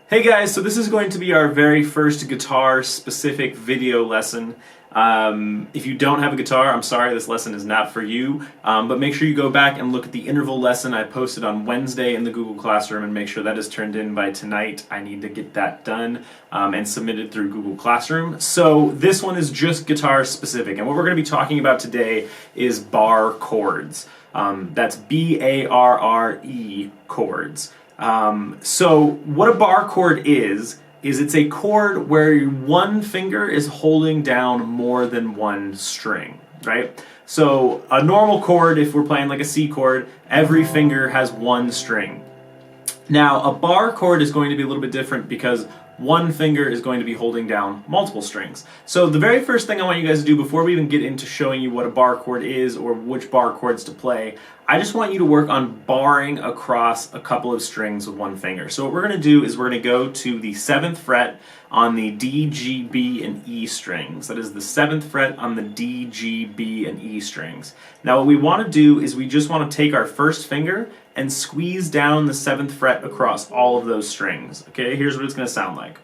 Hey guys, so this is going to be our very first guitar-specific video lesson. If you don't have a guitar, I'm sorry, this lesson is not for you, but make sure you go back and look at the interval lesson I posted on Wednesday in the Google Classroom and make sure that is turned in by tonight. I need to get that done and submitted through Google Classroom. So this one is just guitar-specific, and what we're going to be talking about today is bar chords. That's B-A-R-R-E chords. So what a bar chord is it's a chord where one finger is holding down more than one string, right? So a normal chord, if we're playing like a C chord, every finger has one string. Now a bar chord is going to be a little bit different because one finger is going to be holding down multiple strings. So the very first thing I want you guys to do before we even get into showing you what a bar chord is or which bar chords to play, I just want you to work on barring across a couple of strings with one finger. So what we're going to do is we're going to go to the 7th fret on the D, G, B, and E strings. That is the 7th fret on the D, G, B, and E strings. Now what we want to do is we just want to take our first finger and squeeze down the 7th fret across all of those strings. Okay, here's what it's going to sound like.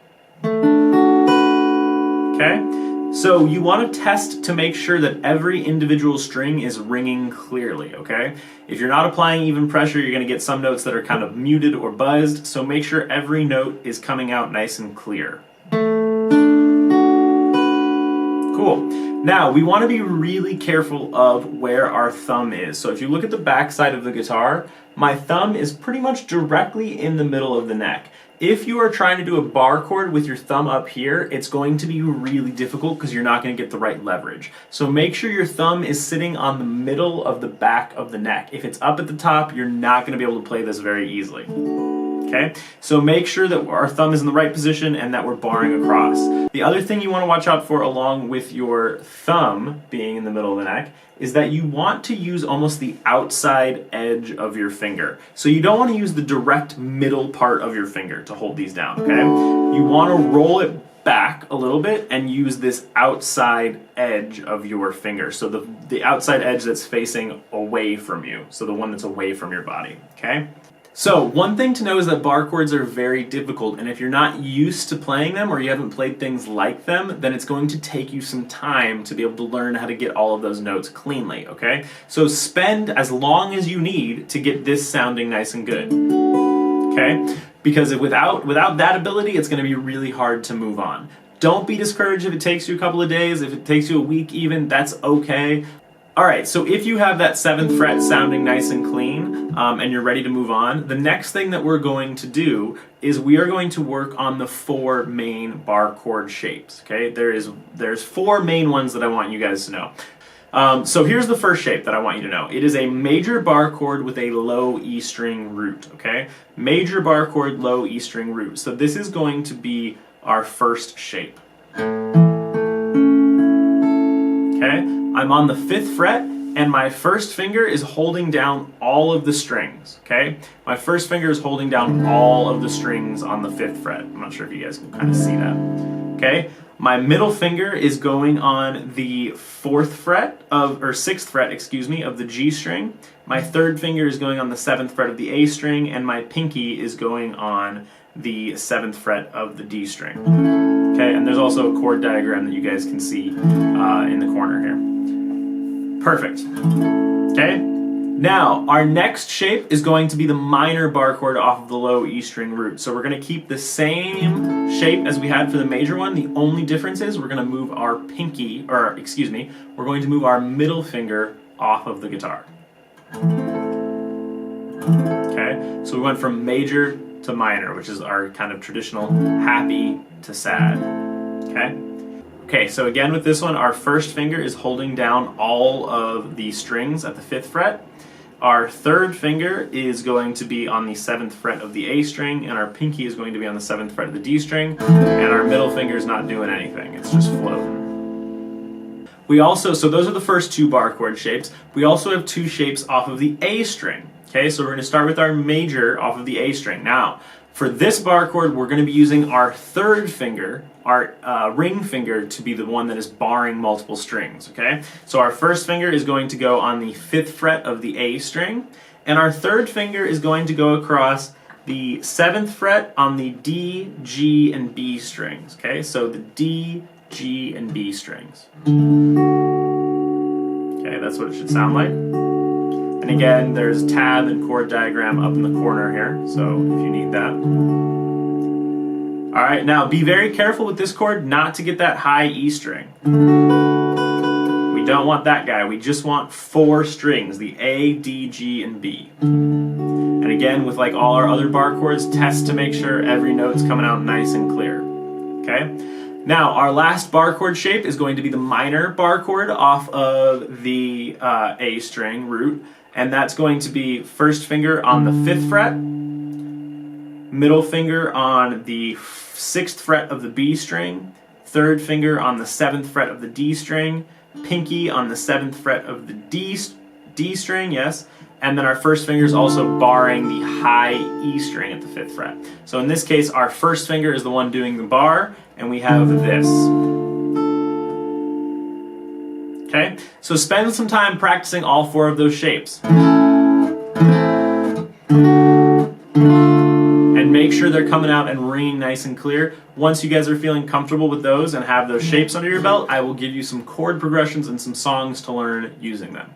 Okay, so you want to test to make sure that every individual string is ringing clearly, okay? If you're not applying even pressure, you're going to get some notes that are kind of muted or buzzed, so make sure every note is coming out nice and clear. Cool. Now, we want to be really careful of where our thumb is. So if you look at the back side of the guitar, my thumb is pretty much directly in the middle of the neck. If you are trying to do a bar chord with your thumb up here, it's going to be really difficult because you're not going to get the right leverage. So make sure your thumb is sitting on the middle of the back of the neck. If it's up at the top, you're not going to be able to play this very easily. Okay, so make sure that our thumb is in the right position and that we're barring across. The other thing you want to watch out for along with your thumb being in the middle of the neck is that you want to use almost the outside edge of your finger. So you don't want to use the direct middle part of your finger to hold these down, okay? You want to roll it back a little bit and use this outside edge of your finger. So the outside edge that's facing away from you. So the one that's away from your body, okay? So one thing to know is that bar chords are very difficult, and if you're not used to playing them or you haven't played things like them, then it's going to take you some time to be able to learn how to get all of those notes cleanly, okay? So spend as long as you need to get this sounding nice and good, okay? Because without that ability, it's going to be really hard to move on. Don't be discouraged if it takes you a couple of days, if it takes you a week even, that's okay. Alright, so if you have that 7th fret sounding nice and clean and you're ready to move on, the next thing that we're going to do is we are going to work on the 4 main bar chord shapes. Okay, there's 4 main ones that I want you guys to know. So here's the first shape that I want you to know. It is a major bar chord with a low E string root. Okay, major bar chord, low E string root. So this is going to be our first shape. Okay. I'm on the 5th fret and my first finger is holding down all of the strings, okay? My first finger is holding down all of the strings on the 5th fret. I'm not sure if you guys can kind of see that, okay? My middle finger is going on the 4th fret or 6th fret, excuse me, of the G string. My 3rd finger is going on the 7th fret of the A string, and my pinky is going on the 7th fret of the D string. Okay, and there's also a chord diagram that you guys can see in the corner here. Perfect. Okay, now our next shape is going to be the minor bar chord off of the low E string root. So we're going to keep the same shape as we had for the major one. The only difference is we're going to move our pinky, or excuse me, we're going to move our middle finger off of the guitar. Okay, so we went from major to minor, which is our kind of traditional happy to sad. Okay. Okay, so again with this one, our first finger is holding down all of the strings at the 5th fret. Our 3rd finger is going to be on the 7th fret of the A string, and our pinky is going to be on the 7th fret of the D string, and our middle finger is not doing anything, it's just floating. We also, so those are the first 2 bar chord shapes. We also have 2 shapes off of the A string. Okay, so we're going to start with our major off of the A string. Now, for this bar chord, we're going to be using our 3rd finger, our ring finger, to be the one that is barring multiple strings, okay? So our first finger is going to go on the 5th fret of the A string, and our 3rd finger is going to go across the 7th fret on the D, G, and B strings. Okay, so the D, G, and B strings. Okay, that's what it should sound like. And again, there's tab and chord diagram up in the corner here, so if you need that. All right, now be very careful with this chord not to get that high E string. We don't want that guy. We just want 4 strings, the A, D, G, and B. And again, with like all our other bar chords, test to make sure every note's coming out nice and clear. Okay? Now, our last bar chord shape is going to be the minor bar chord off of the A string root, and that's going to be first finger on the 5th fret, middle finger on the 6th fret of the B string, 3rd finger on the 7th fret of the D string, pinky on the 7th fret of the D string, yes, and then our first finger is also barring the high E string at the 5th fret. So in this case, our first finger is the one doing the bar, and we have this. Okay, so spend some time practicing all 4 of those shapes. And make sure they're coming out and ringing nice and clear. Once you guys are feeling comfortable with those and have those shapes under your belt, I will give you some chord progressions and some songs to learn using them.